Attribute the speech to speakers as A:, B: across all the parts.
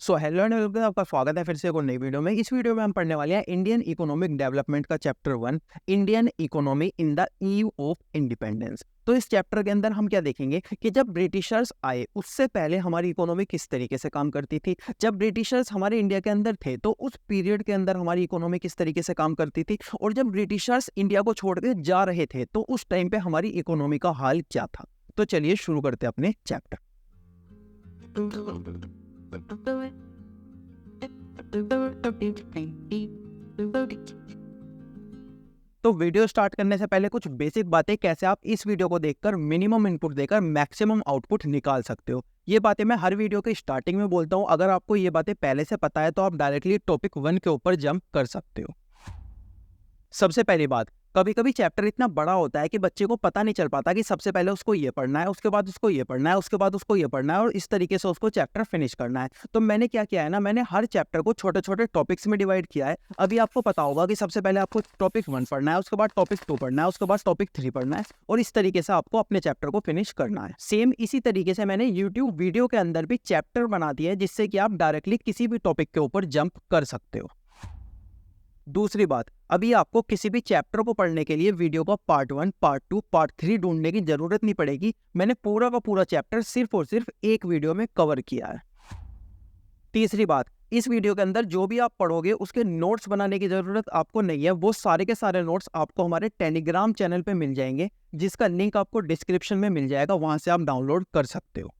A: So hello and welcome, आपका स्वागत है फिर से एक और नई वीडियो में। इस वीडियो में हम पढ़ने वाले हैं इंडियन इकोनॉमिक डेवलपमेंट का chapter 1, Indian economy in the eve of independence. तो इस चैप्टर के अंदर हम क्या देखेंगे कि जब ब्रिटिशर्स आए उससे पहले हमारी इकोनॉमी किस तरीके से काम करती थी, जब ब्रिटिशर्स हमारे इंडिया के अंदर थे तो उस पीरियड के अंदर हमारी इकोनॉमी किस तरीके से काम करती थी, और जब ब्रिटिशर्स इंडिया को छोड़ के जा रहे थे तो उस टाइम पे हमारी इकोनॉमी का हाल क्या था। तो चलिए शुरू करते हैं अपने चैप्टर। तो वीडियो स्टार्ट करने से पहले कुछ बेसिक बातें, कैसे आप इस वीडियो को देखकर मिनिमम इनपुट देकर मैक्सिमम आउटपुट निकाल सकते हो। ये बातें मैं हर वीडियो के स्टार्टिंग में बोलता हूँ। अगर आपको ये बातें पहले से पता है तो आप डायरेक्टली टॉपिक 1 के ऊपर जंप कर सकते हो। सबसे पहली बात, कभी कभी चैप्टर इतना बड़ा होता है कि बच्चे को पता नहीं चल पाता कि सबसे पहले उसको ये पढ़ना है, उसके बाद उसको ये पढ़ना है, उसके बाद उसको ये पढ़ना है, और इस तरीके से उसको चैप्टर फिनिश करना है। तो मैंने क्या किया है ना, मैंने हर चैप्टर को छोटे छोटे टॉपिक्स में डिवाइड किया है। अभी आपको पता होगा कि सबसे पहले आपको टॉपिक 1 पढ़ना है, उसके बाद टॉपिक 2 पढ़ना है, उसके बाद टॉपिक 3 पढ़ना है, और इस तरीके से आपको अपने चैप्टर को फिनिश करना है। सेम इसी तरीके से मैंने यूट्यूब वीडियो के अंदर भी चैप्टर बना दिए हैं, जिससे कि आप डायरेक्टली किसी भी टॉपिक के ऊपर जंप कर सकते हो। दूसरी बात, अभी आपको किसी भी चैप्टर को पढ़ने के लिए वीडियो का पार्ट 1, पार्ट 2, पार्ट 3 ढूंढने की जरूरत नहीं पड़ेगी। मैंने पूरा का पूरा चैप्टर सिर्फ और सिर्फ एक वीडियो में कवर किया है। तीसरी बात, इस वीडियो के अंदर जो भी आप पढ़ोगे उसके नोट्स बनाने की जरूरत आपको नहीं है। वो सारे के सारे नोट्स आपको हमारे टेलीग्राम चैनल पे मिल जाएंगे, जिसका लिंक आपको डिस्क्रिप्शन में मिल जाएगा, वहां से आप डाउनलोड कर सकते हो।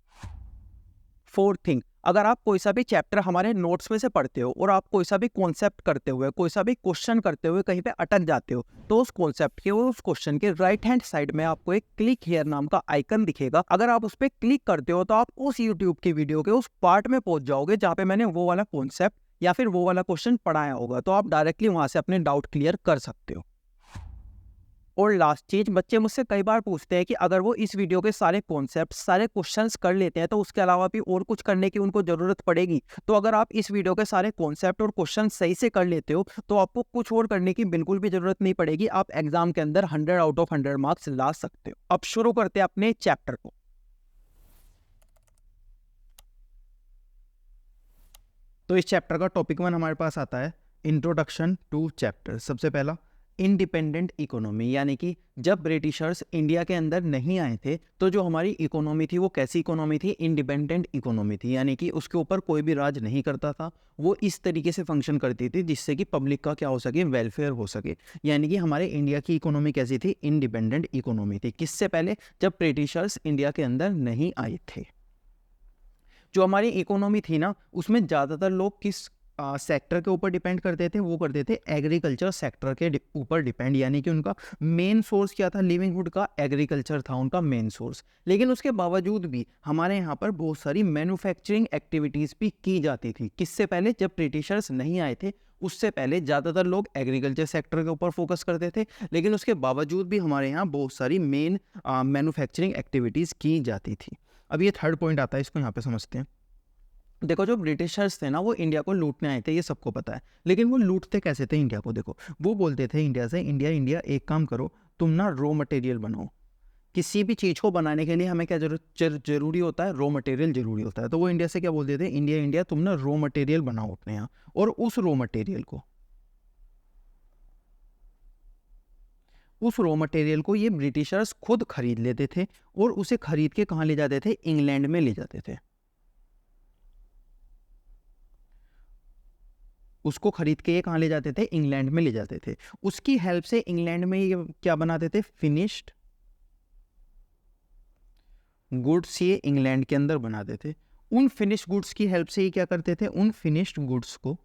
A: फोर्थ थिंग, अगर आप कोई सा भी चैप्टर हमारे नोट्स में से पढ़ते हो और आप कोई सा भी कॉन्सेप्ट करते हुए, कोई सा भी क्वेश्चन करते हुए कहीं पे अटक जाते हो, तो उस कॉन्सेप्ट के और उस क्वेश्चन के राइट हैंड साइड में आपको एक क्लिक हियर नाम का आइकन दिखेगा। अगर आप उस पर क्लिक करते हो तो आप उस यूट्यूब की वीडियो के उस पार्ट में पहुंच जाओगे जहाँ पे मैंने वो वाला कॉन्सेप्ट या फिर वो वाला क्वेश्चन पढ़ाया होगा। तो आप डायरेक्टली वहां से अपने डाउट क्लियर कर सकते हो। और लास्ट चीज, बच्चे मुझसे कई बार पूछते हैं कि अगर वो इस वीडियो के सारे कॉन्सेप्ट, सारे क्वेश्चंस कर लेते हैं तो उसके अलावा भी और कुछ करने की उनको जरूरत पड़ेगी। तो अगर आप इस वीडियो के सारे कॉन्सेप्ट और क्वेश्चन सही से कर लेते हो तो आपको कुछ और करने की बिल्कुल भी जरूरत नहीं पड़ेगी। आप एग्जाम के अंदर 100 आउट ऑफ 100 मार्क्स ला सकते हो। अब शुरू करते हैं अपने चैप्टर को। तो इस चैप्टर का टॉपिक 1 हमारे पास आता है इंट्रोडक्शन टू चैप्टर। सबसे पहला, इंडिपेंडेंट इकोनॉमी, यानी कि जब ब्रिटिशर्स इंडिया के अंदर नहीं आए थे तो जो हमारी इकोनॉमी थी वो कैसी इकोनॉमी थी? इंडिपेंडेंट इकोनॉमी थी, यानी कि उसके ऊपर कोई भी राज नहीं करता था। वो इस तरीके से फंक्शन करती थी जिससे कि पब्लिक का क्या हो सके, वेलफेयर हो सके। यानी कि हमारे इंडिया की इकोनॉमी कैसी थी? इंडिपेंडेंट इकोनॉमी थी। किससे पहले? जब ब्रिटिशर्स इंडिया के अंदर नहीं आए थे। जो हमारी इकोनॉमी थी ना, उसमें ज़्यादातर लोग किस सेक्टर के ऊपर डिपेंड करते थे? वो करते थे एग्रीकल्चर सेक्टर के ऊपर डिपेंड, यानी कि उनका मेन सोर्स क्या था? लिविंगहुड का एग्रीकल्चर था उनका मेन सोर्स। लेकिन उसके बावजूद भी हमारे यहाँ पर बहुत सारी मैन्युफैक्चरिंग एक्टिविटीज़ भी की जाती थी। किससे पहले? जब ब्रिटिशर्स नहीं आए थे उससे पहले ज़्यादातर लोग एग्रीकल्चर सेक्टर के ऊपर फोकस करते थे, लेकिन उसके बावजूद भी हमारे यहाँ बहुत सारी मेन मैन्युफैक्चरिंग एक्टिविटीज़ की जाती थी। अब ये थर्ड पॉइंट आता है, इसको यहाँ पे समझते हैं। देखो, जो ब्रिटिशर्स थे ना वो इंडिया को लूटने आए थे, ये सबको पता है। लेकिन वो लूटते कैसे थे इंडिया को? देखो, वो बोलते थे इंडिया से, इंडिया इंडिया एक काम करो, तुम ना रॉ मटेरियल बनाओ। किसी भी चीज़ को बनाने के लिए हमें क्या जरूरी होता है? रॉ मटेरियल जरूरी होता है। तो वो इंडिया से क्या बोलते थे? इंडिया इंडिया तुम ना रॉ मटेरियल बनाओ अपने यहाँ। और उस रॉ मटेरियल को ये ब्रिटिशर्स खुद खरीद लेते थे, और उसे खरीद के कहाँ ले जाते थे? इंग्लैंड में ले जाते थे। उसको खरीद के ये कहाँ ले जाते थे? इंग्लैंड में ले जाते थे। उसकी हेल्प से इंग्लैंड में ये क्या बनाते थे? फिनिश्ड गुड्स ये इंग्लैंड के अंदर बनाते थे। उन फिनिश्ड गुड्स की हेल्प से ये क्या करते थे? उन फिनिश्ड गुड्स को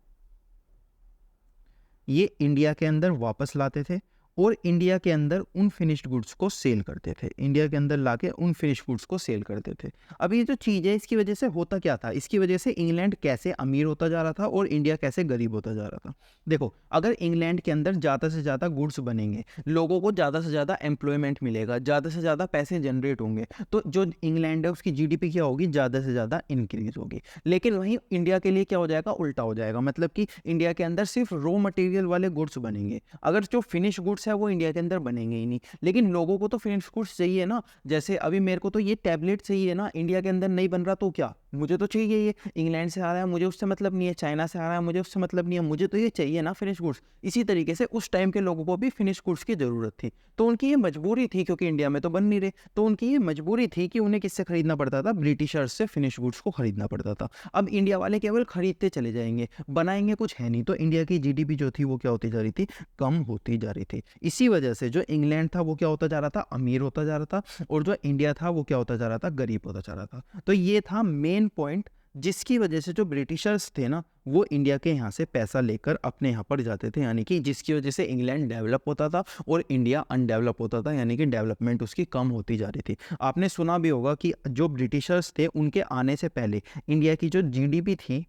A: ये इंडिया के अंदर वापस लाते थे, और इंडिया के अंदर उन फिनिश्ड गुड्स को सेल करते थे। इंडिया के अंदर लाके उन फिनिश्ड गुड्स को सेल करते थे। अब ये जो चीज़ है, इसकी वजह से होता क्या था? इसकी वजह से इंग्लैंड कैसे अमीर होता जा रहा था और इंडिया कैसे गरीब होता जा रहा था। देखो, अगर इंग्लैंड के अंदर ज़्यादा से ज़्यादा गुड्स बनेंगे, लोगों को ज़्यादा से ज़्यादा एम्प्लॉयमेंट मिलेगा, ज़्यादा से ज़्यादा पैसे जनरेट होंगे, तो जो इंग्लैंड है उसकी जीडीपी क्या होगी? ज़्यादा से ज़्यादा इंक्रीज होगी। लेकिन वहीं इंडिया के लिए क्या हो जाएगा? उल्टा हो जाएगा। मतलब कि इंडिया के अंदर सिर्फ रॉ मटेरियल वाले गुड्स बनेंगे। अगर जो फिनिश गुड्स गुड्स है वो इंडिया के अंदर बनेंगे ही नहीं, लेकिन लोगों को तो फिनिश गुड्स चाहिए ना। जैसे अभी मेरे को तो ये टैबलेट चाहिए ना, इंडिया के अंदर नहीं बन रहा तो क्या, मुझे तो चाहिए ये। इंग्लैंड से आ रहा है मुझे उससे मतलब नहीं है, चाइना से आ रहा है मुझे उससे मतलब नहीं है, मुझे तो ये चाहिए ना फिनिश गुड्स। इसी तरीके से उस टाइम के लोगों को भी फिनिश गुड्स की ज़रूरत थी, तो उनकी ये मजबूरी थी, क्योंकि इंडिया में तो बन नहीं रहे, तो उनकी ये मजबूरी थी कि उन्हें किससे खरीदना पड़ता था, ब्रिटिशर्स से फिनिश गुड्स को खरीदना पड़ता था। अब इंडिया वाले केवल खरीदते चले जाएंगे, बनाएंगे कुछ है नहीं, तो इंडिया की जीडीपी जो थी वो क्या होती जा रही थी, कम होती जा रही थी। इसी वजह से जो इंग्लैंड था वो क्या होता जा रहा था, अमीर होता जा रहा था, और जो इंडिया था वो क्या होता जा रहा था, गरीब होता जा रहा था। तो ये था मेन पॉइंट, जिसकी वजह से जो ब्रिटिशर्स थे ना वो इंडिया के यहाँ से पैसा लेकर अपने यहाँ पर जाते थे, यानी कि जिसकी वजह से इंग्लैंड डेवलप होता था और इंडिया अनडेवलप होता था, यानी कि डेवलपमेंट उसकी कम होती जा रही थी। आपने सुना भी होगा कि जो ब्रिटिशर्स थे उनके आने से पहले इंडिया की जो जीडीपी थी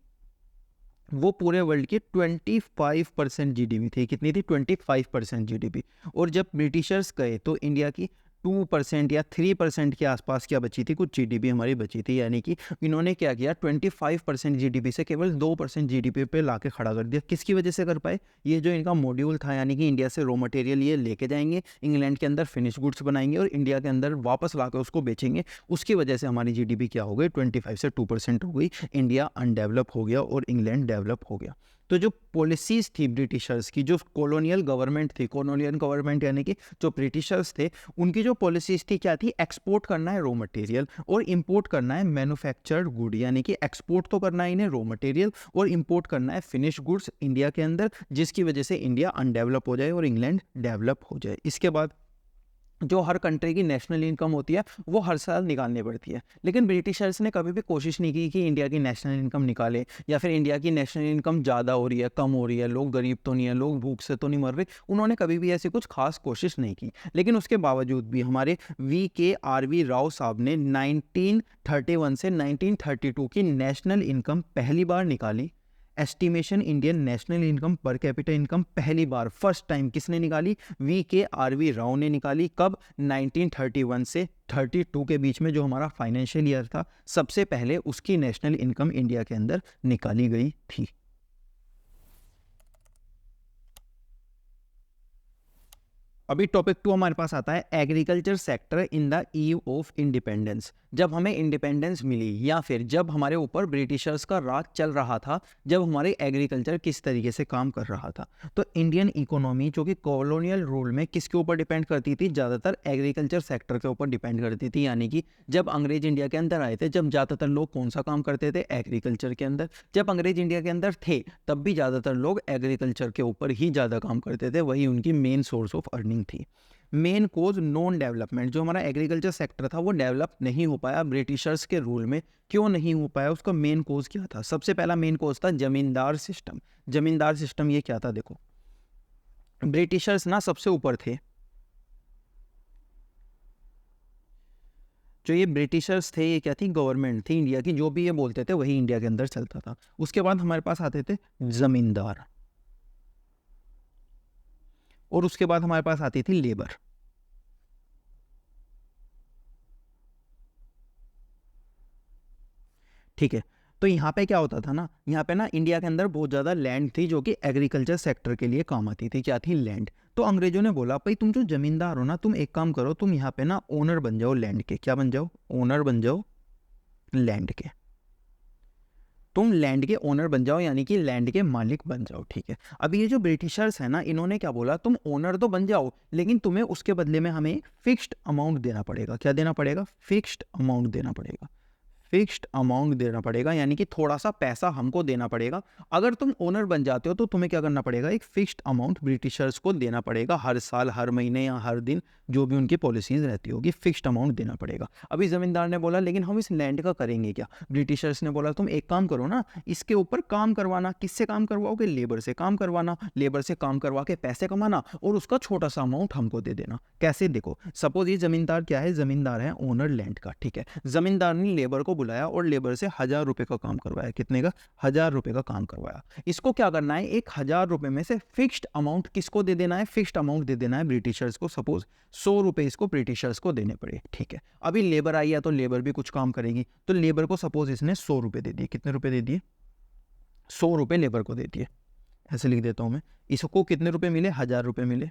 A: वो पूरे वर्ल्ड की 25% जीडीपी थी। कितनी थी, 25% जीडीपी। और जब ब्रिटिशर्स गए तो इंडिया की 2% या 3% के आसपास क्या बची थी, कुछ जीडीपी हमारी बची थी, यानी कि इन्होंने क्या किया, 25% जीडीपी से केवल 2% जीडीपी पे लाके खड़ा कर दिया। किसकी वजह से कर पाए, ये जो इनका मॉड्यूल था, यानी कि इंडिया से रॉ मटेरियल ये लेके जाएंगे, इंग्लैंड के अंदर फिनिश गुड्स बनाएंगे और इंडिया के अंदर वापस लाकर उसको बेचेंगे। उसकी वजह से हमारी जीडीपी क्या हो गई, 25 से 2% हो गई, इंडिया अनडेवलप हो गया और इंग्लैंड डेवलप हो गया। तो जो पॉलिसीज थी ब्रिटिशर्स की, जो कॉलोनियल गवर्नमेंट थी, कॉलोनियल गवर्नमेंट यानी कि जो ब्रिटिशर्स थे, उनकी जो पॉलिसीज थी क्या थी, एक्सपोर्ट करना है रॉ मटेरियल और इंपोर्ट करना है मैन्युफैक्चर्ड गुड, यानी कि एक्सपोर्ट तो करना है इन्हें रॉ मटेरियल और इंपोर्ट करना है फिनिश गुड्स इंडिया के अंदर, जिसकी वजह से इंडिया अनडेवलप हो जाए और इंग्लैंड डेवलप हो जाए। इसके बाद जो हर कंट्री की नेशनल इनकम होती है वो हर साल निकालनी पड़ती है, लेकिन ब्रिटिशर्स ने कभी भी कोशिश नहीं की कि इंडिया की नेशनल इनकम निकाले, या फिर इंडिया की नेशनल इनकम ज़्यादा हो रही है, कम हो रही है, लोग गरीब तो नहीं है, लोग भूख से तो नहीं मर रहे, उन्होंने कभी भी ऐसी कुछ खास कोशिश नहीं की। लेकिन उसके बावजूद भी हमारे VKRV राव साहब ने 1931 से 1932 की नेशनल इनकम पहली बार निकाली। Estimation Indian national income per capita income पहली बार फर्स्ट टाइम किसने निकाली, VKRV राव ने निकाली। कब, 1931 से 32 के बीच में जो हमारा फाइनेंशियल ईयर था, सबसे पहले उसकी नेशनल इनकम इंडिया के अंदर निकाली गई थी। अभी टॉपिक 2 हमारे पास आता है agriculture sector in the eve of independence. जब हमें इंडिपेंडेंस मिली या फिर जब हमारे ऊपर ब्रिटिशर्स का राज चल रहा था, जब हमारे एग्रीकल्चर किस तरीके से काम कर रहा था, तो इंडियन इकोनॉमी जो कि कॉलोनियल रूल में किसके ऊपर डिपेंड करती थी, ज़्यादातर एग्रीकल्चर सेक्टर के ऊपर डिपेंड करती थी। यानी कि जब अंग्रेज इंडिया के अंदर आए थे, जब ज़्यादातर लोग कौन सा काम करते थे, एग्रीकल्चर के अंदर। जब अंग्रेज इंडिया के अंदर थे तब भी ज़्यादातर लोग एग्रीकल्चर के ऊपर ही ज़्यादा काम करते थे, वही उनकी मेन सोर्स ऑफ अर्निंग थी। मेन कोज नॉन डेवलपमेंट, जो हमारा एग्रीकल्चर सेक्टर था वो डेवलप नहीं हो पाया ब्रिटिशर्स के रूल में। क्यों नहीं हो पाया, उसका मेन कोज क्या था, सबसे पहला मेन कोज था जमींदार सिस्टम। जमींदार सिस्टम ये क्या था, देखो ब्रिटिशर्स ना सबसे ऊपर थे, जो ये ब्रिटिशर्स थे ये क्या थी, गवर्नमेंट थी इंडिया की, जो भी ये बोलते थे वही इंडिया के अंदर चलता था। उसके बाद हमारे पास आते थे जमींदार, और उसके बाद हमारे पास आती थी लेबर। ठीक है, तो यहाँ पे क्या होता था ना, यहाँ पे ना इंडिया के अंदर बहुत ज़्यादा लैंड थी जो कि एग्रीकल्चर सेक्टर के लिए काम आती थी। क्या थी, लैंड। तो अंग्रेजों ने बोला भाई तुम जो जमींदार हो ना, तुम एक काम करो, तुम यहाँ पे ना ओनर बन जाओ लैंड के। क्या बन जाओ, ओनर बन जाओ लैंड के। तुम लैंड के ओनर बन जाओ, यानी कि लैंड के मालिक बन जाओ। ठीक है, अब ये जो ब्रिटिशर्स है ना, इन्होंने क्या बोला, तुम ओनर तो बन जाओ लेकिन तुम्हें उसके बदले में हमें फिक्स्ड अमाउंट देना पड़ेगा। क्या देना पड़ेगा, फिक्स्ड अमाउंट देना पड़ेगा। फिक्स्ड अमाउंट देना पड़ेगा, यानी कि थोड़ा सा पैसा हमको देना पड़ेगा। अगर तुम ओनर बन जाते हो तो तुम्हें क्या करना पड़ेगा, एक फिक्स्ड अमाउंट ब्रिटिशर्स को देना पड़ेगा, हर साल, हर महीने या हर दिन, जो भी उनकी पॉलिसीज रहती होगी, फिक्स्ड अमाउंट देना पड़ेगा। अभी जमींदार ने बोला लेकिन हम इस लैंड का करेंगे क्या। ब्रिटिशर्स ने बोला तुम एक काम करो ना, इसके ऊपर काम करवाना। किससे काम करवाओगे, लेबर से काम करवाना। लेबर से काम करवा के पैसे कमाना और उसका छोटा सा अमाउंट हमको दे देना। कैसे, देखो सपोज ये जमींदार क्या है, जमींदार है ओनर लैंड का। ठीक है, जमींदार ने लेबर को बुलाया और लेबर से 1000 रुपए का काम करवाया। कितने का, 1000 रुपए का काम करवाया। इसको क्या करना है, 1000 रुपए में से फिक्स्ड अमाउंट किसको दे देना है, फिक्स्ड अमाउंट दे देना है ब्रिटिशर्स को। सपोज 100 रुपए इसको ब्रिटिशर्स को देने पड़े। ठीक है, अभी लेबर आई है तो लेबर भी कुछ काम करेगी, तो लेबर को सपोज इसने 100 रुपए दे दिए। कितने रुपए दे दिए, 100 रुपए लेबर को दे दिए। ऐसे लिख देता हूं मैं, इसको कितने रुपए मिले, 1000 रुपए मिले।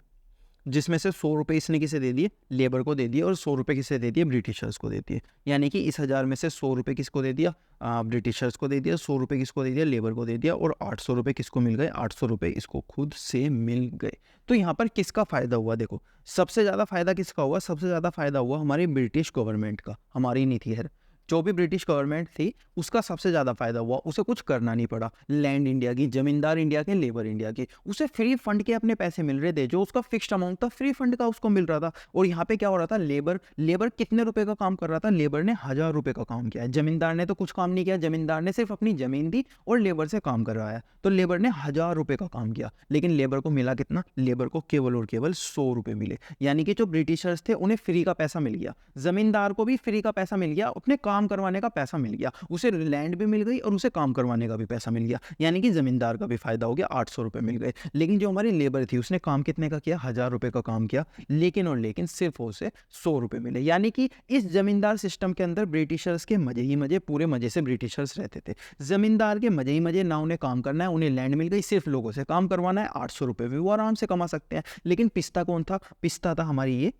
A: जिसमें से 100 रुपये इसने किसे दे दिए, लेबर को दे दिए, और 100 रुपये किसे दे दिए, ब्रिटिशर्स को दे दिए। यानी कि इस 1000 में से 100 रुपये किसको दे दिया, ब्रिटिशर्स को दे दिया, 100 रुपये किसको दे दिया, लेबर को दे दिया, और 800 रुपये किसको मिल गए, 800 रुपये इसको खुद से मिल गए। तो यहाँ पर किसका फ़ायदा हुआ, देखो सबसे ज़्यादा फ़ायदा किसका हुआ, सबसे ज़्यादा फ़ायदा हुआ हमारी ब्रिटिश गवर्नमेंट का, हमारी नहीं थी खैर, जो भी ब्रिटिश गवर्नमेंट थी उसका सबसे ज़्यादा फायदा हुआ, उसे कुछ करना नहीं पड़ा। लैंड इंडिया की, जमींदार इंडिया के, लेबर इंडिया की, उसे फ्री फंड के अपने पैसे मिल रहे थे, जो उसका फिक्स्ड अमाउंट था फ्री फंड का उसको मिल रहा था। और यहाँ पे क्या हो रहा था, लेबर कितने रुपए का काम कर रहा था, लेबर ने 1000 रुपये का काम किया है, जमींदार ने तो कुछ काम नहीं किया, जमींदार ने सिर्फ अपनी जमीन दी और लेबर से काम करवाया, तो लेबर ने 1000 रुपये का काम किया, लेकिन लेबर को मिला कितना, लेबर को केवल और केवल 100 रुपये मिले। यानी कि जो ब्रिटिशर्स थे उन्हें फ्री का पैसा मिल गया, जमींदार को भी फ्री का पैसा मिल गया, अपने काम करवाने का पैसा मिल गया, उसे लैंड भी मिल गई और उसे काम करवाने का भी पैसा मिल गया, यानी कि जमींदार का भी फायदा हो गया, 800 रुपये मिल गए। लेकिन जो हमारी लेबर थी उसने काम कितने का किया, 1000 रुपये का काम किया, लेकिन और लेकिन सिर्फ उसे 100 रुपये मिले। यानी कि इस जमींदार सिस्टम के अंदर ब्रिटिशर्स के मजे ही मजे, पूरे मजे से ब्रिटिशर्स रहते थे, जमींदार के मजे ही मजे, ना उन्हें काम करना है, उन्हें लैंड मिल गई, सिर्फ लोगों से काम करवाना है, 800 रुपये भी वो आराम से कमा सकते हैं। लेकिन पिस्ता कौन था, पिस्ता था हमारी ये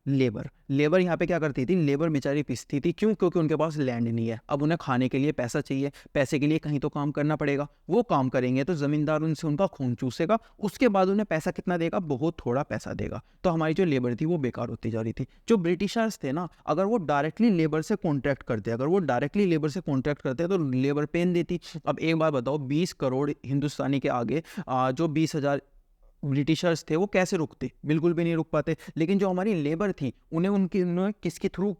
A: लेबर यहाँ पे क्या करती थी, लेबर बेचारी पिसती थी, क्यों, क्योंकि उनके पास लैंड नहीं है, अब उन्हें खाने के लिए पैसा चाहिए, पैसे के लिए कहीं तो काम करना पड़ेगा, वो काम करेंगे तो जमींदार उनसे उनका खून चूसेगा, उसके बाद उन्हें पैसा कितना देगा, बहुत थोड़ा पैसा देगा, तो हमारी जो लेबर थी वो बेकार होती जा रही थी। जो ब्रिटिशर्स थे ना, अगर वो डायरेक्टली लेबर से कॉन्ट्रैक्ट करते, तो लेबर पेन देती। अब एक बात बताओ, 20 करोड़ हिंदुस्तानी के आगे जो 20,000 ब्रिटिशर्स थे वो कैसे रुकते, बिल्कुल भी नहीं रुक पाते। लेकिन जो हमारी लेबर थी उन्होंने किसके थ्रू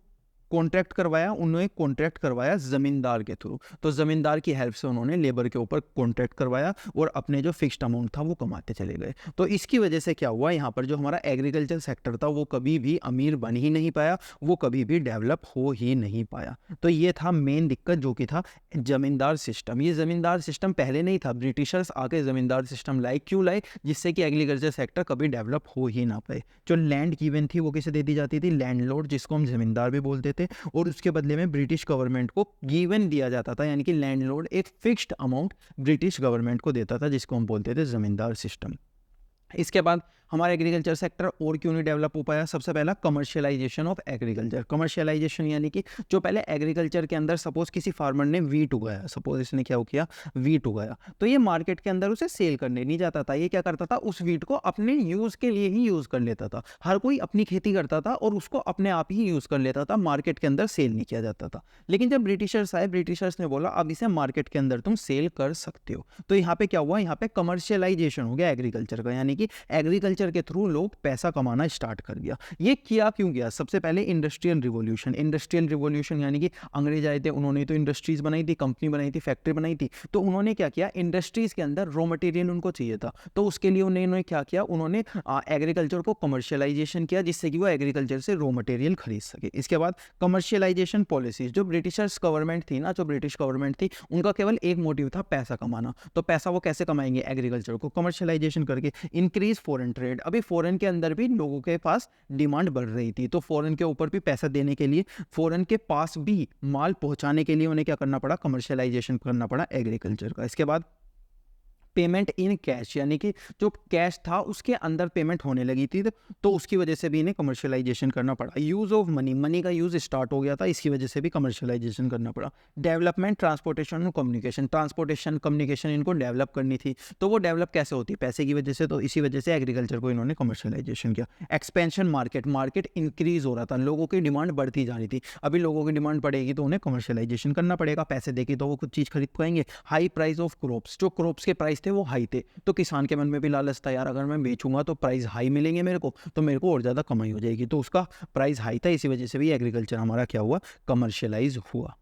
A: कॉन्ट्रैक्ट करवाया, उन्होंने कॉन्ट्रैक्ट करवाया जमींदार के थ्रू, तो जमींदार की हेल्प से उन्होंने लेबर के ऊपर कॉन्ट्रैक्ट करवाया और अपने जो फिक्स्ड अमाउंट था वो कमाते चले गए। तो इसकी वजह से क्या हुआ, यहाँ पर जो हमारा एग्रीकल्चर सेक्टर था वो कभी भी अमीर बन ही नहीं पाया, वो कभी भी डेवलप हो ही नहीं पाया। तो ये था मेन दिक्कत, जो कि था जमींदार सिस्टम। ये जमींदार सिस्टम पहले नहीं था, ब्रिटिशर्स आके जमींदार सिस्टम लाए, क्यों लाए, जिससे कि एग्रीकल्चर सेक्टर कभी डेवलप हो ही ना पाए। जो लैंड गिवन थी वो किसे दे दी जाती थी, लैंडलॉर्ड, जिसको हम जमींदार भी बोलते थे, और उसके बदले में ब्रिटिश गवर्नमेंट को गिवन दिया जाता था, यानी कि लैंडलॉर्ड एक फिक्स्ड अमाउंट ब्रिटिश गवर्नमेंट को देता था, जिसको हम बोलते थे जमींदार सिस्टम। इसके बाद हमारा एग्रीकल्चर सेक्टर और क्यों नहीं डेवलप हो पाया, सबसे पहला कमर्शियलाइजेशन ऑफ एग्रीकल्चर। कमर्शियलाइजेशन यानी कि जो पहले एग्रीकल्चर के अंदर सपोज किसी फार्मर ने वीट उगाया, सपोज इसने क्या किया, वीट उगाया, तो ये मार्केट के अंदर उसे सेल करने नहीं जाता था, ये क्या करता था, उस वीट को अपने यूज़ के लिए ही यूज़ कर लेता था। हर कोई अपनी खेती करता था और उसको अपने आप ही यूज़ कर लेता था, मार्केट के अंदर सेल नहीं किया जाता था। लेकिन जब ब्रिटिशर्स आए, ब्रिटिशर्स ने बोला अब इसे मार्केट के अंदर तुम सेल कर सकते हो, तो यहाँ पे क्या हुआ, यहाँ पे कमर्शियलाइजेशन हो गया एग्रीकल्चर का, यानी कि एग्रीकल्चर के थ्रू लोग पैसा कमाना स्टार्ट कर दिया। ये किया क्यों गया, सबसे पहले इंडस्ट्रियल रिवॉल्यूशन यानी कि अंग्रेज आए थे, उन्होंने तो इंडस्ट्रीज बनाई थी, कंपनी बनाई थी, फैक्ट्री बनाई थी, तो उन्होंने क्या किया, इंडस्ट्रीज के अंदर रॉ मटेरियल उनको चाहिए था, तो उसके लिए उन्होंने क्या किया, उन्होंने एग्रीकल्चर को कमर्शियलाइजेशन किया, जिससे कि वो एग्रीकल्चर से रॉ मटेरियल खरीद सके। इसके बाद कमर्शियलाइजेशन पॉलिसीज, जो ब्रिटिशर्स गवर्नमेंट थी ना, जो ब्रिटिश गवर्नमेंट थी, उनका केवल एक मोटिव था, पैसा कमाना। तो पैसा वो कैसे कमाएंगे, एग्रीकल्चर को कमर्शियलाइजेशन करके। इंक्रीज फॉरेन ट्रेड, अभी फॉरेन के अंदर भी लोगों के पास डिमांड बढ़ रही थी, तो फॉरेन के ऊपर भी पैसा देने के लिए, फॉरेन के पास भी माल पहुंचाने के लिए उन्हें क्या करना पड़ा, कमर्शियलाइजेशन करना पड़ा एग्रीकल्चर का। इसके बाद पेमेंट इन कैश, यानी कि जो कैश था उसके अंदर पेमेंट होने लगी थी, तो उसकी वजह से भी इन्हें कमर्शियलाइजेशन करना पड़ा। यूज़ ऑफ मनी का यूज़ स्टार्ट हो गया था, इसकी वजह से भी कमर्शियलाइजेशन करना पड़ा। डेवलपमेंट, ट्रांसपोर्टेशन और कम्युनिकेशन इनको डेवलप करनी थी, तो वो डेवलप कैसे होती, पैसे की वजह से, तो इसी वजह से एग्रीकल्चर को इन्होंने कमर्शियलाइजेशन किया। एक्सपेंशन, मार्केट इंक्रीज हो रहा था, लोगों की डिमांड बढ़ती जा रही थी, अभी लोगों की डिमांड बढ़ेगी तो उन्हें कमर्शियलाइजेशन करना पड़ेगा, पैसे देगी तो वो कुछ चीज़ खरीद पाएंगे। हाई प्राइस ऑफ क्रॉप्स, जो क्रॉप्स के प्राइस थे वो हाई थे, तो किसान के मन में भी लालच था, यार अगर मैं बेचूंगा तो प्राइस हाई मिलेंगे मेरे को, तो मेरे को और ज़्यादा कमाई हो जाएगी, तो उसका प्राइस हाई था, इसी वजह से भी एग्रीकल्चर हमारा क्या हुआ, कमर्शियलाइज हुआ।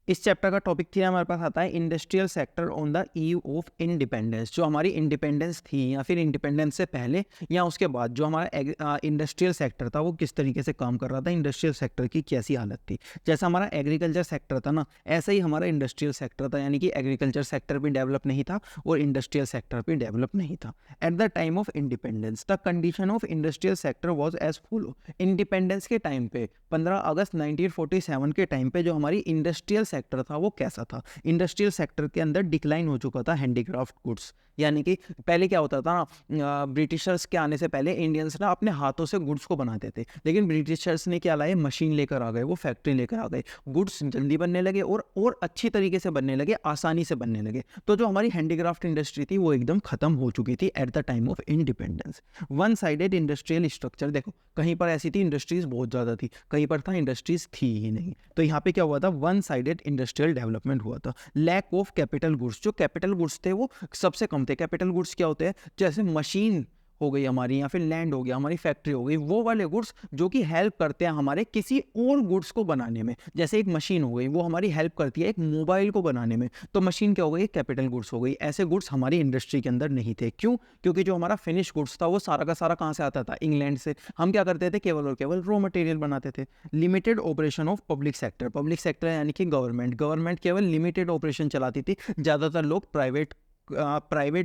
A: इस चैप्टर का टॉपिक थी हमारे पास आता है industrial sector on the eve of independence. जो हमारी इंडिपेंडेंस थी या फिर इंडिपेंडेंस से पहले या उसके बाद जो हमारा इंडस्ट्रियल सेक्टर था वो किस तरीके से काम कर रहा था, इंडस्ट्रियल सेक्टर की कैसी हालत थी। जैसा हमारा एग्रीकल्चर सेक्टर था ना, ऐसा ही हमारा इंडस्ट्रियल सेक्टर था, यानी कि एग्रीकल्चर सेक्टर भी डेवलप नहीं था और इंडस्ट्रियल सेक्टर भी डेवलप नहीं था। At the time of independence the condition of industrial sector was as follow. Independence के टाइम पे 15 अगस्त 1947 के टाइम पे जो हमारी इंडस्ट्रियल सेक्टर था वो कैसा था। इंडस्ट्रियल सेक्टर के अंदर डिक्लाइन हो चुका था हैंडीक्राफ्ट गुड्स, यानी कि पहले क्या होता था ना, ब्रिटिशर्स के आने से पहले इंडियंस ना अपने हाथों से गुड्स को बनाते थे, लेकिन ब्रिटिशर्स ने क्या लाए, मशीन लेकर आ गए, वो फैक्ट्री लेकर आ गए, गुड्स जल्दी बनने लगे और अच्छी तरीके से बनने लगे, आसानी से बनने लगे। तो जो हमारी हैंडीक्राफ्ट इंडस्ट्री थी वो एकदम खत्म हो चुकी थी eight the time of independence. One sided industrial structure, देखो कहीं पर ऐसी थी इंडस्ट्रीज बहुत ज़्यादा थी, कहीं पर था इंडस्ट्रीज थी ही नहीं। तो यहाँ पे क्या हुआ था, वन साइडेड इंडस्ट्रियल डेवलपमेंट हुआ था। लैक ऑफ कैपिटल गुड्स, जो कैपिटल गुड्स थे वो सबसे कम थे। कैपिटल गुड्स क्या होते हैं, जैसे मशीन हो गई हमारी, या फिर लैंड हो गया, हमारी फैक्ट्री हो गई, वो वाले गुड्स जो कि हेल्प करते हैं हमारे किसी और गुड्स को बनाने में। जैसे एक मशीन हो गई, वो हमारी हेल्प करती है एक मोबाइल को बनाने में, तो मशीन क्या हो गई, कैपिटल गुड्स हो गई। ऐसे गुड्स हमारी इंडस्ट्री के अंदर नहीं थे। क्यों? क्योंकि जो हमारा फिनिश गुड्स था वो सारा का सारा कहाँ से आता था, इंग्लैंड से। हम क्या करते थे, केवल और केवल रॉ मटेरियल बनाते थे। Limited operation of public sector, public sector यानी कि गवर्नमेंट केवल लिमिटेड ऑपरेशन चलाती थी, ज़्यादातर लोग प्राइवेट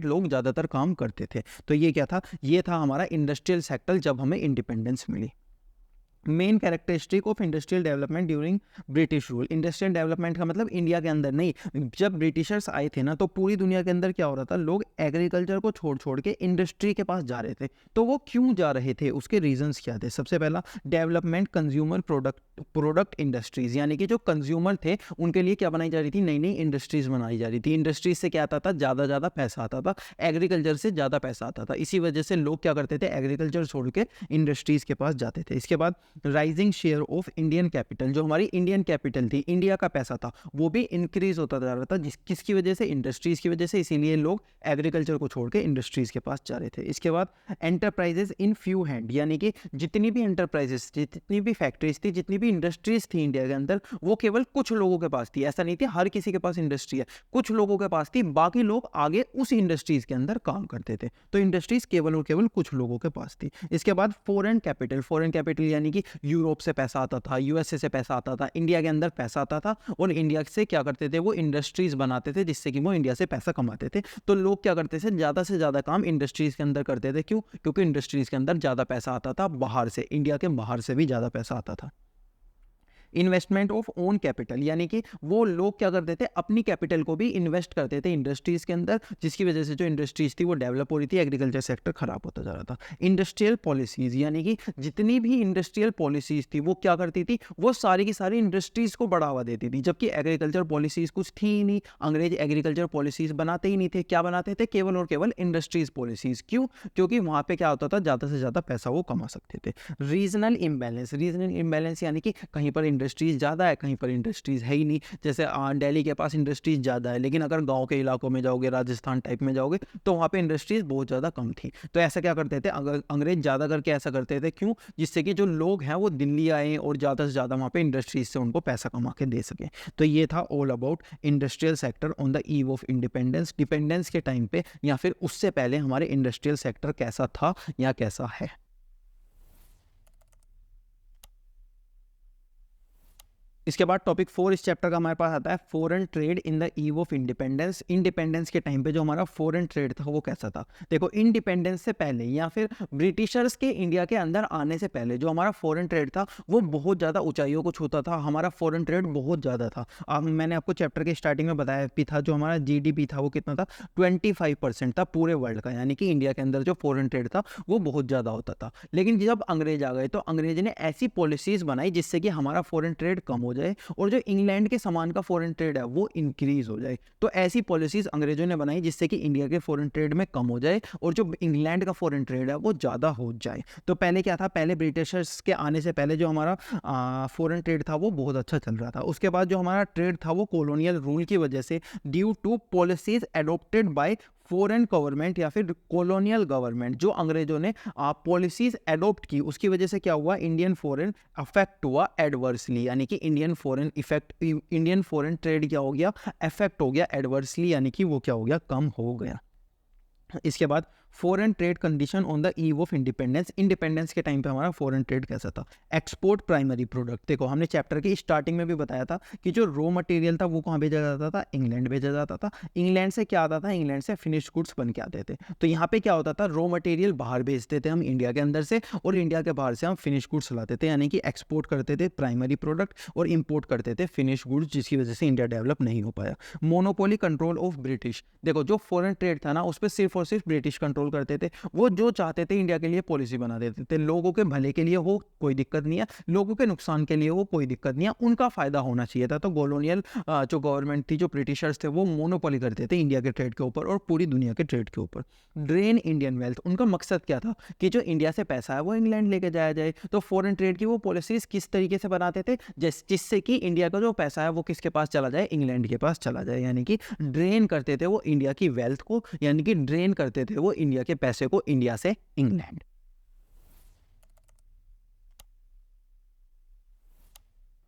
A: लोग ज़्यादातर काम करते थे। तो ये क्या था, ये था हमारा इंडस्ट्रियल सेक्टर जब हमें इंडिपेंडेंस मिली। Main characteristic of industrial development during British rule, industrial development का मतलब इंडिया के अंदर नहीं, जब ब्रिटिशर्स आए थे ना तो पूरी दुनिया के अंदर क्या हो रहा था, लोग एग्रीकल्चर को छोड़ छोड़ के इंडस्ट्री के पास जा रहे थे। तो वो क्यों जा रहे थे, उसके रीजंस क्या थे। सबसे पहला, डेवलपमेंट कंज्यूमर प्रोडक्ट इंडस्ट्रीज, यानी कि जो कंज्यूमर थे उनके लिए क्या बनाई जा रही थी, नई नई इंडस्ट्रीज बनाई जा रही थी। इंडस्ट्रीज से क्या आता था, ज़्यादा पैसा आता था, एग्रीकल्चर से ज़्यादा पैसा आता था। इसी वजह से लोग क्या करते थे, एग्रीकल्चर छोड़ के इंडस्ट्रीज के पास जाते थे। इसके बाद rising share of Indian capital, जो हमारी इंडियन कैपिटल थी, इंडिया का पैसा था, वो भी इंक्रीज होता जा रहा था, किसकी वजह से, इंडस्ट्रीज की वजह से। इसीलिए लोग एग्रीकल्चर को छोड़ के इंडस्ट्रीज के पास जा रहे थे। इसके बाद एंटरप्राइजेस इन फ्यू हैंड, यानी कि जितनी भी एंटरप्राइजेस थी, जितनी भी फैक्ट्रीज थी, जितनी भी इंडस्ट्रीज थी इंडिया के अंदर, वो केवल कुछ लोगों के पास थी। ऐसा नहीं थी हर किसी के पास इंडस्ट्री है, कुछ लोगों के पास थी, बाकी लोग आगे उस इंडस्ट्रीज के अंदर काम करते थे। तो इंडस्ट्रीज केवल और केवल कुछ लोगों के पास थी। इसके बाद फॉरेन कैपिटल यानी कि यूरोप से पैसा आता था, यूएसए से पैसा आता था, इंडिया के अंदर पैसा आता था, और इंडिया से क्या करते थे, वो इंडस्ट्रीज बनाते थे जिससे कि वो इंडिया से पैसा कमाते थे। तो लोग क्या करते थे, ज़्यादा से ज़्यादा काम इंडस्ट्रीज के अंदर करते थे। क्यों? क्योंकि इंडस्ट्रीज के अंदर ज़्यादा पैसा आता था बाहर से, इंडिया के बाहर से भी ज़्यादा पैसा आता था। इन्वेस्टमेंट ऑफ ओन कैपिटल, यानी कि वो लोग क्या करते थे, अपनी कैपिटल को भी इन्वेस्ट करते थे इंडस्ट्रीज के अंदर, जिसकी वजह से जो इंडस्ट्रीज थी वो डेवलप हो रही थी, एग्रीकल्चर सेक्टर खराब होता जा रहा था। इंडस्ट्रियल पॉलिसीज, यानी कि जितनी भी इंडस्ट्रियल पॉलिसीज थी वो क्या करती थी, वो सारी की सारी इंडस्ट्रीज को बढ़ावा देती थी, जबकि एग्रीकल्चर पॉलिसीज कुछ थी ही नहीं। अंग्रेज एग्रीकल्चर पॉलिसीज बनाते ही नहीं थे। क्या बनाते थे, केवल और केवल इंडस्ट्रीज पॉलिसीज। क्यों? क्योंकि वहां पे क्या होता था, ज़्यादा से ज़्यादा पैसा वो कमा सकते थे। रीजनल इम्बैलेंस यानी कि कहीं पर इंडस्ट्रीज ज़्यादा है, कहीं पर इंडस्ट्रीज है ही नहीं। जैसे दिल्ली के पास इंडस्ट्रीज ज़्यादा है, लेकिन अगर गांव के इलाकों में जाओगे, राजस्थान टाइप में जाओगे, तो वहाँ पे इंडस्ट्रीज बहुत ज़्यादा कम थी। तो ऐसा क्या करते थे, अगर अंग्रेज ज़्यादा करके ऐसा करते थे, क्यों? जिससे कि जो लोग हैं वो दिल्ली आए और ज़्यादा से ज़्यादा वहाँ पे इंडस्ट्रीज से उनको पैसा कमा के दे सकें। तो ये था all about industrial sector on the eve of independence. Dependence के टाइम पे या फिर उससे पहले हमारे इंडस्ट्रियल सेक्टर कैसा था या कैसा है। इसके बाद टॉपिक 4 इस चैप्टर का हमारे पास आता है, foreign trade in the eve of independence. Independence के टाइम पे जो हमारा फॉरेन ट्रेड था वो कैसा था। देखो, इंडिपेंडेंस से पहले या फिर ब्रिटिशर्स के इंडिया के अंदर आने से पहले जो हमारा फॉरेन ट्रेड था वो बहुत ज़्यादा ऊंचाइयों को छूता था। हमारा फॉरेन ट्रेड बहुत ज़्यादा था। मैंने आपको चैप्टर के स्टार्टिंग में बताया भी था, जो हमारा GDP था वो कितना था, 25% था पूरे वर्ल्ड का, यानी कि इंडिया के अंदर जो फॉरेन ट्रेड था वो बहुत ज़्यादा होता था। लेकिन जब अंग्रेज आ गए तो अंग्रेज ने ऐसी पॉलिसीज बनाई जिससे कि हमारा फॉरेन ट्रेड कम हो जाए और जो इंग्लैंड के सामान का फॉरेन ट्रेड है वो इंक्रीज हो जाए। तो ऐसी पॉलिसीज अंग्रेजों ने बनाई जिससे कि इंडिया के फॉरेन ट्रेड में कम हो जाए और जो इंग्लैंड का फॉरेन ट्रेड है वो ज़्यादा हो जाए। तो पहले क्या था, पहले ब्रिटिशर्स के आने से पहले जो हमारा फॉरेन ट्रेड था वो बहुत अच्छा चल रहा था। उसके बाद जो हमारा ट्रेड था वो कॉलोनियल रूल की वजह से, due to policies adopted by foreign government या फिर कॉलोनियल गवर्नमेंट, जो अंग्रेजों ने पॉलिसीज एडॉप्ट की, उसकी वजह से क्या हुआ, इंडियन फॉरेन अफेक्ट हुआ एडवर्सली, यानी कि इंडियन फॉरेन ट्रेड क्या हो गया, अफेक्ट हो गया एडवर्सली, यानी कि वो क्या हो गया, कम हो गया। इसके बाद foreign trade condition on the eve of independence. Independence के टाइम पे हमारा फॉरेन ट्रेड कैसा था? Export primary product. देखो हमने चैप्टर की स्टार्टिंग में भी बताया था कि जो रॉ मटेरियल था वो कहाँ भेजा जाता था? इंग्लैंड भेजा जाता था। इंग्लैंड से क्या आता था? इंग्लैंड से फिनिश्ड गुड्स बन के आते थे। तो यहाँ पे क्या होता था? रॉ मटेरियल बाहर भेजते थे हम इंडिया के अंदर से, और इंडिया के बाहर से हम फिनिश गुड्स लाते थे, यानी कि एक्सपोर्ट करते थे प्राइमरी प्रोडक्ट और इंपोर्ट करते थे फिनिश गुड्स, जिसकी वजह से इंडिया डेवलप नहीं हो पाया। Monopoly control of British. देखो जो फॉरेन ट्रेड था ना उस पर सिर्फ और सिर्फ ब्रिटिश कंट्रोल करते थे। वो जो चाहते थे इंडिया के लिए पॉलिसी बना देते थे। लोगों के भले के लिए हो कोई दिक्कत नहीं है, लोगों के नुकसान के लिए हो कोई दिक्कत नहीं है, उनका फायदा होना चाहिए था। तो कॉलोनियल जो गवर्नमेंट थी, जो ब्रिटिशर्स थे, वो मोनोपोली करते थे इंडिया के ट्रेड के ऊपर और पूरी दुनिया के ट्रेड के ऊपर। Drain Indian wealth. उनका मकसद क्या था? कि जो इंडिया से पैसा है वो इंग्लैंड लेके जाया जाए। तो फॉरेन ट्रेड की वो पॉलिसीज किस तरीके से बनाते थे? जिससे कि इंडिया का जो पैसा है वो किसके पास चला जाए? इंग्लैंड के पास चला जाए। यानी कि ड्रेन करते थे वो इंडिया की वेल्थ को, यानी कि ड्रेन करते थे वो इंडिया के पैसे को इंडिया से इंग्लैंड।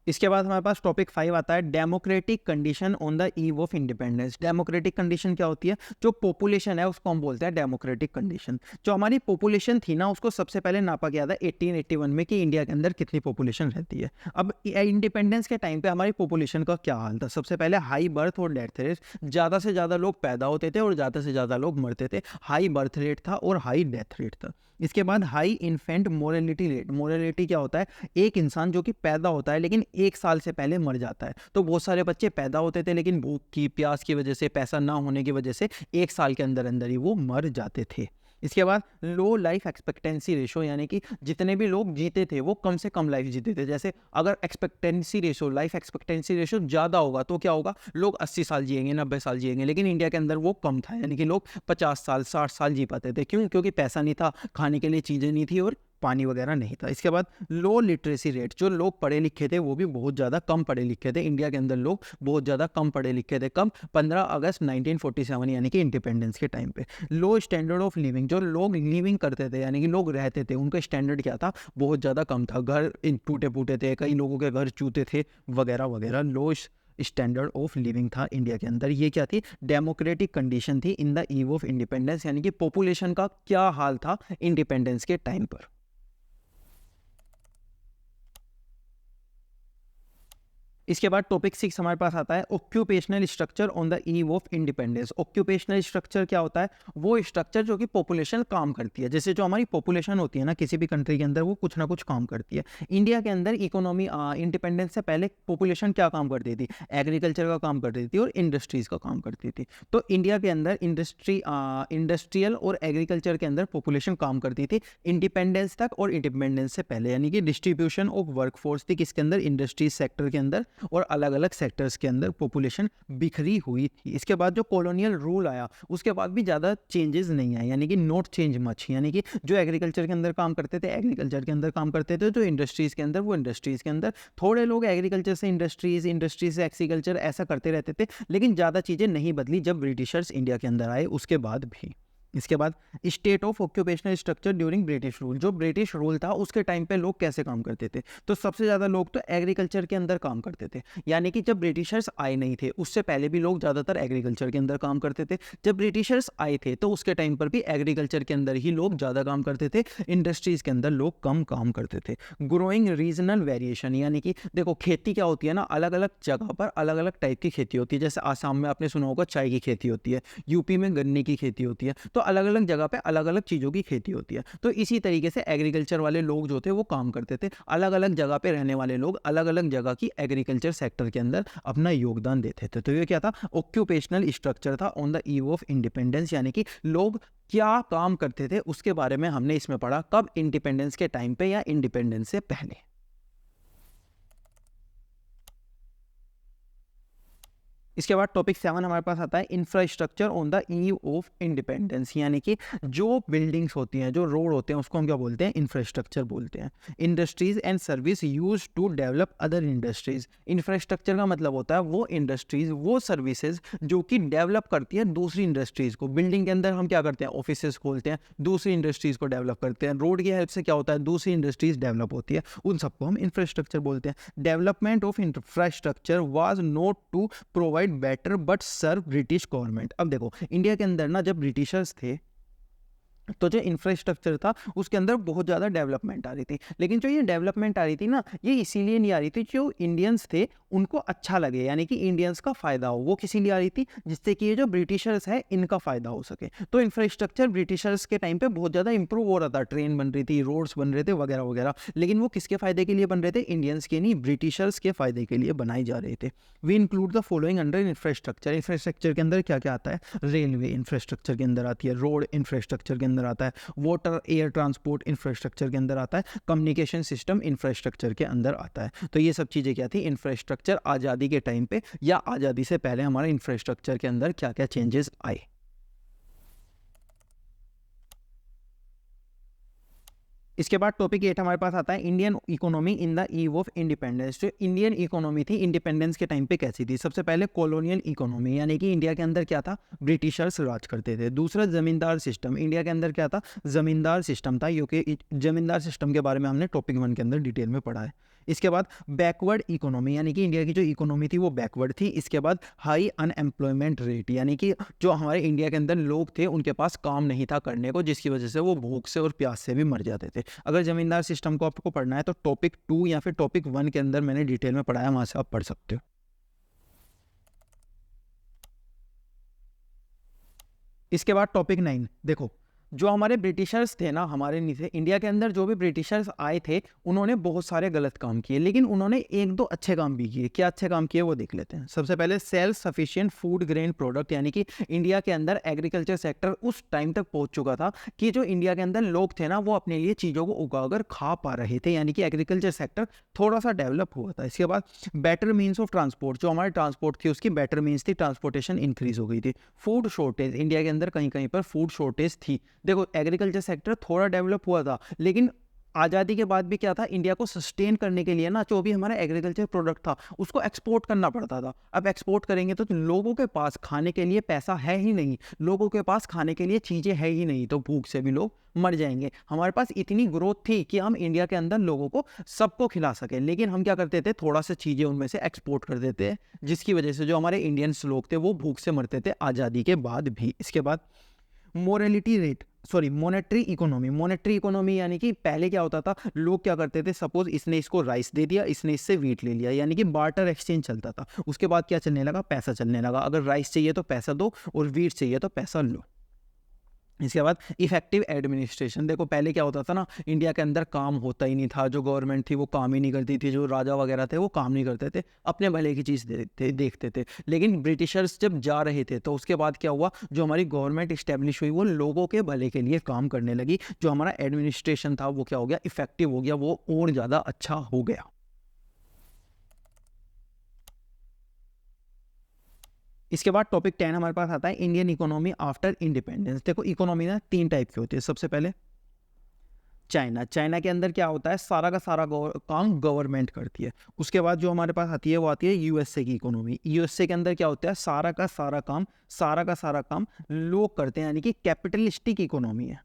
A: इसके बाद हमारे पास टॉपिक 5 आता है democratic condition on the eve of independence. Democratic condition क्या होती है? जो पॉपुलेशन है उसको हम बोलते हैं डेमोक्रेटिक कंडीशन। जो हमारी पॉपुलेशन थी ना उसको सबसे पहले नापा गया था 1881 में कि इंडिया के अंदर कितनी पॉपुलेशन रहती है। अब इंडिपेंडेंस के टाइम पे हमारी पॉपुलेशन का क्या हाल था? सबसे पहले हाई बर्थ और डेथ रेट। ज़्यादा से ज़्यादा लोग पैदा होते थे और ज़्यादा से ज़्यादा लोग मरते थे। हाई बर्थ रेट था और हाई डेथ रेट था। इसके बाद high infant morality rate. Morality क्या होता है? एक इंसान जो कि पैदा होता है लेकिन 1 साल से पहले मर जाता है। तो बहुत सारे बच्चे पैदा होते थे लेकिन भूख की प्यास की वजह से, पैसा ना होने की वजह से 1 साल के अंदर अंदर ही वो मर जाते थे। इसके बाद लो लाइफ एक्सपेक्टेंसी रेशो, यानी कि जितने भी लोग जीते थे वो कम से कम लाइफ जीते थे। जैसे अगर expectancy ratio, life expectancy ratio ज़्यादा होगा तो क्या होगा? लोग 80 साल जिएंगे, 90 साल जिएंगे। लेकिन इंडिया के अंदर वो कम था, यानी कि लोग 50 साल 60 साल जी पाते थे। क्यों? क्योंकि पैसा नहीं था, खाने के लिए चीज़ें नहीं थी और पानी वगैरह नहीं था। इसके बाद लो लिटरेसी रेट। जो लोग पढ़े लिखे थे वो भी बहुत ज़्यादा कम पढ़े लिखे थे। इंडिया के अंदर लोग बहुत ज़्यादा कम पढ़े लिखे थे। कब? 15 अगस्त 1947 यानी कि इंडिपेंडेंस के टाइम पे। लो स्टैंडर्ड ऑफ लिविंग। जो लोग लिविंग करते थे यानी कि लोग रहते थे, उनका स्टैंडर्ड क्या था? बहुत ज़्यादा कम था। घर टूटे फूटे थे, कई लोगों के घर चूते थे वगैरह वगैरह। लो स्टैंडर्ड ऑफ लिविंग था इंडिया के अंदर। ये क्या थी? डेमोक्रेटिक कंडीशन थी in the eve of independence, यानी कि पॉपुलेशन का क्या हाल था इंडिपेंडेंस के टाइम पर। इसके बाद टॉपिक 6 हमारे पास आता है occupational structure on the eve of independence. Occupational structure क्या होता है? वो स्ट्रक्चर जो कि पॉपुलेशन काम करती है। जैसे जो हमारी पॉपुलेशन होती है ना किसी भी कंट्री के अंदर, वो कुछ ना कुछ काम करती है। इंडिया के अंदर इकोनॉमी इंडिपेंडेंस से पहले पॉपुलेशन क्या काम करती थी? एग्रीकल्चर का काम करती थी और इंडस्ट्रीज का काम करती थी। तो इंडिया के अंदर इंडस्ट्रियल और एग्रीकल्चर के अंदर पॉपुलेशन काम करती थी इंडिपेंडेंस तक और इंडिपेंडेंस से पहले। यानी कि डिस्ट्रीब्यूशन ऑफ वर्कफोर्स थी किसके अंदर? इंडस्ट्रीज सेक्टर के अंदर, और अलग अलग सेक्टर्स के अंदर पॉपुलेशन बिखरी हुई थी। इसके बाद जो कॉलोनियल रूल आया उसके बाद भी ज़्यादा चेंजेस नहीं आए, यानी कि नॉट चेंज मच। यानी कि जो एग्रीकल्चर के अंदर काम करते थे एग्रीकल्चर के अंदर काम करते थे, जो इंडस्ट्रीज़ के अंदर वो इंडस्ट्रीज़ के अंदर। थोड़े लोग एग्रीकल्चर से इंडस्ट्रीज़, इंडस्ट्री से एग्रीकल्चर, ऐसा करते रहते थे। लेकिन ज़्यादा चीज़ें नहीं बदली जब ब्रिटिशर्स इंडिया के अंदर आए उसके बाद भी। इसके बाद state of occupational structure during British rule. जो ब्रिटिश रूल था उसके टाइम पे लोग कैसे काम करते थे? तो सबसे ज़्यादा लोग तो एग्रीकल्चर के अंदर काम करते थे। यानी कि जब ब्रिटिशर्स आए नहीं थे उससे पहले भी लोग ज़्यादातर एग्रीकल्चर के अंदर काम करते थे। जब ब्रिटिशर्स आए थे तो उसके टाइम पर भी एग्रीकल्चर के अंदर ही लोग ज़्यादा काम करते थे, इंडस्ट्रीज़ के अंदर लोग कम काम करते थे। ग्रोइंग रीजनल वेरिएशन, यानी कि देखो खेती क्या होती है ना, अलग अलग जगह पर अलग अलग टाइप की खेती होती है। जैसे आसाम में आपने सुना होगा चाय की खेती होती है, यूपी में गन्ने की खेती होती है। तो अलग अलग जगह पे अलग अलग चीज़ों की खेती होती है। तो इसी तरीके से एग्रीकल्चर वाले लोग जो थे वो काम करते थे। अलग अलग जगह पे रहने वाले लोग अलग अलग जगह की एग्रीकल्चर सेक्टर के अंदर अपना योगदान देते थे। तो ये क्या था? ऑक्यूपेशनल स्ट्रक्चर था on the eve of independence, यानी कि लोग क्या काम करते थे उसके बारे में हमने इसमें पढ़ा। कब? इंडिपेंडेंस के टाइम पे या इंडिपेंडेंस से पहले। इसके बाद टॉपिक 7 हमारे पास आता है infrastructure on the eve of independence, यानी कि जो बिल्डिंग्स होती हैं, जो रोड होते हैं, उसको हम क्या बोलते हैं? इंफ्रास्ट्रक्चर बोलते हैं। Industries and service use to develop other industries. Infrastructure का मतलब होता है वो इंडस्ट्रीज, वो सर्विसेज जो कि डेवलप करती है दूसरी इंडस्ट्रीज को। बिल्डिंग के अंदर हम क्या करते हैं? ऑफिसेज खोलते हैं, दूसरी इंडस्ट्रीज को डेवलप करते हैं। रोड की हेल्प से क्या होता है? दूसरी इंडस्ट्रीज डेवलप होती है, उन सबको हम इंफ्रास्ट्रक्चर बोलते हैं। Development of infrastructure was not to provide better but serve British government. अब देखो इंडिया के अंदर ना जब ब्रिटिशर्स थे तो जो इंफ्रास्ट्रक्चर था उसके अंदर बहुत ज़्यादा डेवलपमेंट आ रही थी। लेकिन जो ये डेवलपमेंट आ रही थी ना, ये इसीलिए नहीं आ रही थी जो इंडियंस थे उनको अच्छा लगे, यानी कि इंडियंस का फ़ायदा हो, वो किसी लिए आ रही थी जिससे कि ये जो ब्रिटिशर्स है इनका फ़ायदा हो सके। तो इंफ्रास्ट्रक्चर ब्रिटिशर्स के टाइम पे बहुत ज़्यादा इंप्रूव हो रहा था, ट्रेन बन रही थी, रोड्स बन रहे थे वगैरह वगैरह। लेकिन वो किसके फ़ायदे के लिए बन रहे थे? इंडियंस के नहीं, ब्रिटिशर्स के फ़ायदे के लिए बनाए जा रहे थे। We include the following under infrastructure. Infrastructure के अंदर क्या क्या आता है? रेलवे इंफ्रास्ट्रक्चर के अंदर आती है, रोड इंफ्रास्ट्रक्चर के अंदर आता है, वाटर एयर ट्रांसपोर्ट इंफ्रास्ट्रक्चर के अंदर आता है, कम्युनिकेशन सिस्टम इंफ्रास्ट्रक्चर के अंदर आता है। तो ये सब चीज़ें क्या थी? इंफ्रास्ट्रक्चर आज़ादी के टाइम पे या आज़ादी से पहले हमारे इंफ्रास्ट्रक्चर के अंदर क्या क्या चेंजेस आए। इसके बाद टॉपिक 8 हमारे पास आता है Indian economy in the eve of independence. जो इंडियन इकोनॉमी थी इंडिपेंडेंस के टाइम पे कैसी थी? सबसे पहले कॉलोनियल इकोनॉमी, यानी कि इंडिया के अंदर क्या था? ब्रिटिशर्स राज करते थे। दूसरा जमींदार सिस्टम, इंडिया के अंदर क्या था? जमींदार सिस्टम था, क्योंकि जमींदार सिस्टम के बारे में हमने टॉपिक 1 के अंदर डिटेल में पढ़ा है। इसके बाद बैकवर्ड इकोनॉमी, यानी कि इंडिया की जो इकोनॉमी थी वो बैकवर्ड थी। इसके बाद हाई अनएम्प्लॉयमेंट रेट, यानी कि जो हमारे इंडिया के अंदर लोग थे उनके पास काम नहीं था करने को, जिसकी वजह से वो भूख से और प्यास से भी मर जाते थे। अगर जमींदार सिस्टम को आपको पढ़ना है तो टॉपिक 2 या फिर टॉपिक 1 के अंदर मैंने डिटेल में पढ़ाया, वहाँ से आप पढ़ सकते हो। इसके बाद टॉपिक 9 देखो, जो हमारे ब्रिटिशर्स थे ना, हमारे नीचे इंडिया के अंदर जो भी ब्रिटिशर्स आए थे उन्होंने बहुत सारे गलत काम किए, लेकिन उन्होंने एक दो अच्छे काम भी किए। क्या अच्छे काम किए वो देख लेते हैं। सबसे पहले self sufficient food grain product, यानी कि इंडिया के अंदर एग्रीकल्चर सेक्टर उस टाइम तक पहुंच चुका था कि जो इंडिया के अंदर लोग थे ना वो अपने लिए चीज़ों को उगाकर खा पा रहे थे, यानी कि एग्रीकल्चर सेक्टर थोड़ा सा डेवलप हुआ था। इसके बाद बेटर मीन्स ऑफ ट्रांसपोर्ट, जो हमारे ट्रांसपोर्ट थी उसकी बेटर मीन्स थी, ट्रांसपोर्टेशन इंक्रीज हो गई थी। फूड शॉर्टेज, इंडिया के अंदर कहीं कहीं पर फूड शॉर्टेज थी। देखो एग्रीकल्चर सेक्टर थोड़ा डेवलप हुआ था, लेकिन आज़ादी के बाद भी क्या था? इंडिया को सस्टेन करने के लिए ना जो भी हमारा एग्रीकल्चर प्रोडक्ट था उसको एक्सपोर्ट करना पड़ता था। अब एक्सपोर्ट करेंगे तो लोगों के पास खाने के लिए पैसा है ही नहीं, लोगों के पास खाने के लिए चीज़ें है ही नहीं, तो भूख से भी लोग मर जाएंगे। हमारे पास इतनी ग्रोथ थी कि हम इंडिया के अंदर लोगों को सबको खिला सके, लेकिन हम क्या करते थे? थोड़ा सा चीज़ें उनमें से एक्सपोर्ट कर देते, जिसकी वजह से जो हमारे इंडियंस लोग थे वो भूख से मरते थे आज़ादी के बाद भी। इसके बाद morality rate, sorry monetary economy. Monetary economy यानी कि पहले क्या होता था? लोग क्या करते थे? सपोज इसने इसको राइस दे दिया, इसने इससे वीट ले लिया, यानी कि बार्टर एक्सचेंज चलता था। उसके बाद क्या चलने लगा? पैसा चलने लगा। अगर राइस चाहिए तो पैसा दो और वीट चाहिए तो पैसा लो। इसके बाद इफेक्टिव एडमिनिस्ट्रेशन, देखो पहले क्या होता था ना, इंडिया के अंदर काम होता ही नहीं था, जो गवर्नमेंट थी वो काम ही नहीं करती थी, जो राजा वगैरह थे वो काम नहीं करते थे, अपने भले की चीज़ देखते थे। लेकिन ब्रिटिशर्स जब जा रहे थे तो उसके बाद क्या हुआ? जो हमारी गवर्नमेंट इस्टेब्लिश हुई वो लोगों के भले के लिए काम करने लगी। जो हमारा एडमिनिस्ट्रेशन था वो क्या हो गया? इफेक्टिव हो गया, वो और ज़्यादा अच्छा हो गया। इसके बाद टॉपिक 10 हमारे पास आता है इंडियन इकोनॉमी आफ्टर इंडिपेंडेंस। देखो इकोनॉमी ना 3 टाइप की होती है। सबसे पहले चाइना, चाइना के अंदर क्या होता है? सारा का सारा काम गवर्नमेंट करती है। उसके बाद जो हमारे पास आती है वो आती है यूएसए की इकोनॉमी। यूएसए के अंदर क्या होता है? सारा का सारा काम लोग करते हैं, यानी कि कैपिटलिस्टिक इकोनॉमी है।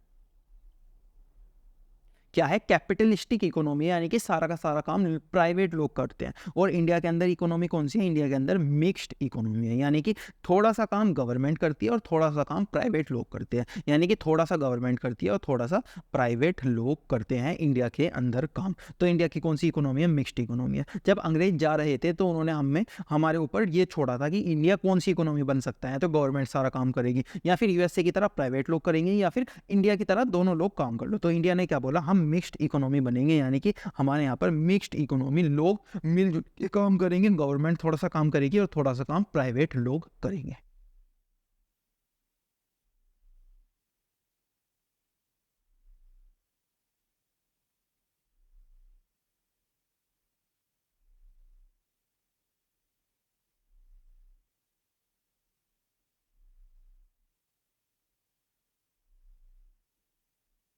A: क्या है? कैपिटलिस्टिक इकोनॉमी, यानी कि सारा का सारा काम प्राइवेट लोग करते हैं। और इंडिया के अंदर इकोनॉमी कौन सी है? इंडिया के अंदर मिक्स्ड इकोनॉमी है, यानी कि थोड़ा सा काम गवर्नमेंट करती है और थोड़ा सा काम प्राइवेट लोग करते हैं, यानी कि थोड़ा सा गवर्नमेंट करती है और थोड़ा सा प्राइवेट लोग करते हैं इंडिया के अंदर काम। तो इंडिया की कौन सी इकोनॉमी है? मिक्स्ड इकोनॉमी है। जब अंग्रेज जा रहे थे तो उन्होंने हमारे ऊपर ये छोड़ा था कि इंडिया कौन सी इकोनॉमी बन सकता है, तो गवर्नमेंट सारा काम करेगी, या फिर यूएसए की तरह प्राइवेट लोग करेंगे, या फिर इंडिया की तरह दोनों लोग काम कर लो। तो इंडिया ने क्या बोला? हम मिक्स्ड इकोनॉमी बनेंगे, यानी कि हमारे यहाँ पर मिक्स्ड इकोनॉमी, लोग मिलजुल के काम करेंगे, गवर्नमेंट थोड़ा सा काम करेगी और थोड़ा सा काम प्राइवेट लोग करेंगे।